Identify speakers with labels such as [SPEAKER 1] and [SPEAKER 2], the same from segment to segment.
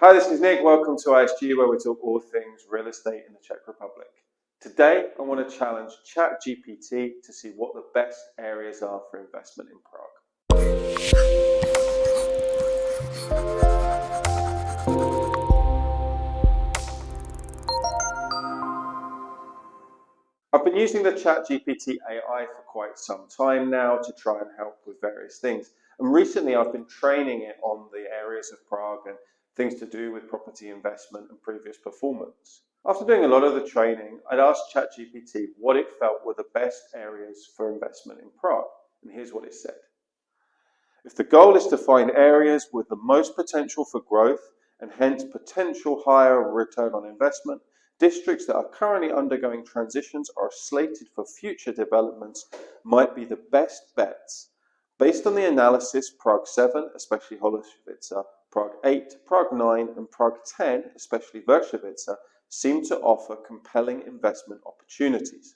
[SPEAKER 1] Hi, this is Nick. Welcome to ISG, where we talk all things real estate in the Czech Republic. Today, I want to challenge ChatGPT to see what the best areas are for investment in Prague. I've been using the ChatGPT AI for quite some time now to try and help with various things. And recently I've been training it on the areas of Prague and things to do with property investment and previous performance. After doing a lot of the training, I'd asked ChatGPT what it felt were the best areas for investment in Prague. And here's what it said. If the goal is to find areas with the most potential for growth and hence potential higher return on investment, districts that are currently undergoing transitions or are slated for future developments might be the best bets. Based on the analysis, Prague 7, especially Holešovice, Prague 8, Prague 9, and Prague 10, especially Vršovice, seem to offer compelling investment opportunities.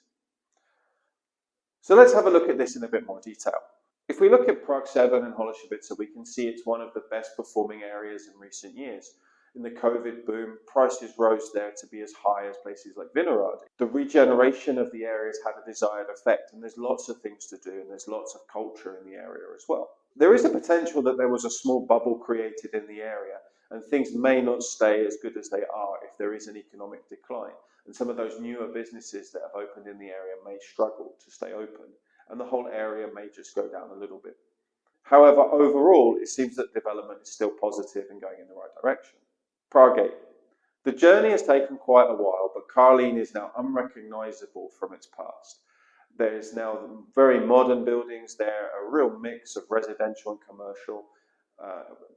[SPEAKER 1] So let's have a look at this in a bit more detail. If we look at Prague 7 and Holešovice, we can see it's one of the best performing areas in recent years. In the COVID boom, prices rose there to be as high as places like Vinohrady. The regeneration of the areas had a desired effect, and there's lots of things to do, and there's lots of culture in the area as well. There is a potential that there was a small bubble created in the area, and things may not stay as good as they are if there is an economic decline. And some of those newer businesses that have opened in the area may struggle to stay open, and the whole area may just go down a little bit. However, overall, it seems that development is still positive and going in the right direction. Prague 8. The journey has taken quite a while, but Karlín is now unrecognizable from its past. There is now very modern buildings there, a real mix of residential and commercial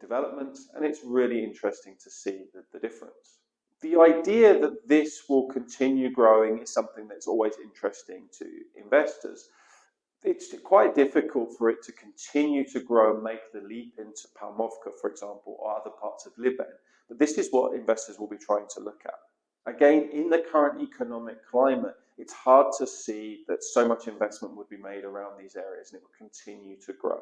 [SPEAKER 1] developments, and it's really interesting to see the difference. The idea that this will continue growing is something that's always interesting to investors. It's quite difficult for it to continue to grow and make the leap into Palmovka, for example, or other parts of Liben. But this is what investors will be trying to look at. Again, in the current economic climate, it's hard to see that so much investment would be made around these areas and it will continue to grow.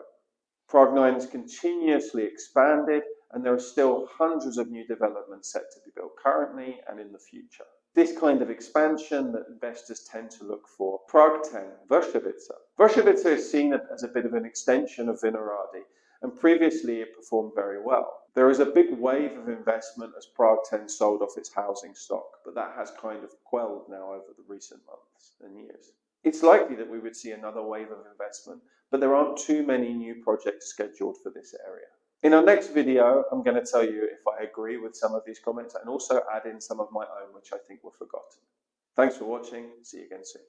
[SPEAKER 1] Prague 9 has continuously expanded, and there are still hundreds of new developments set to be built currently and in the future. This kind of expansion that investors tend to look for. Prague 10, Vršovice. Vršovice is seen as a bit of an extension of Vinohrady, and previously it performed very well. There is a big wave of investment as Prague 10 sold off its housing stock, but that has kind of quelled now over the recent months and years. It's likely that we would see another wave of investment, but there aren't too many new projects scheduled for this area. In our next video, I'm going to tell you if I agree with some of these comments and also add in some of my own which I think were forgotten. Thanks for watching. See you again soon.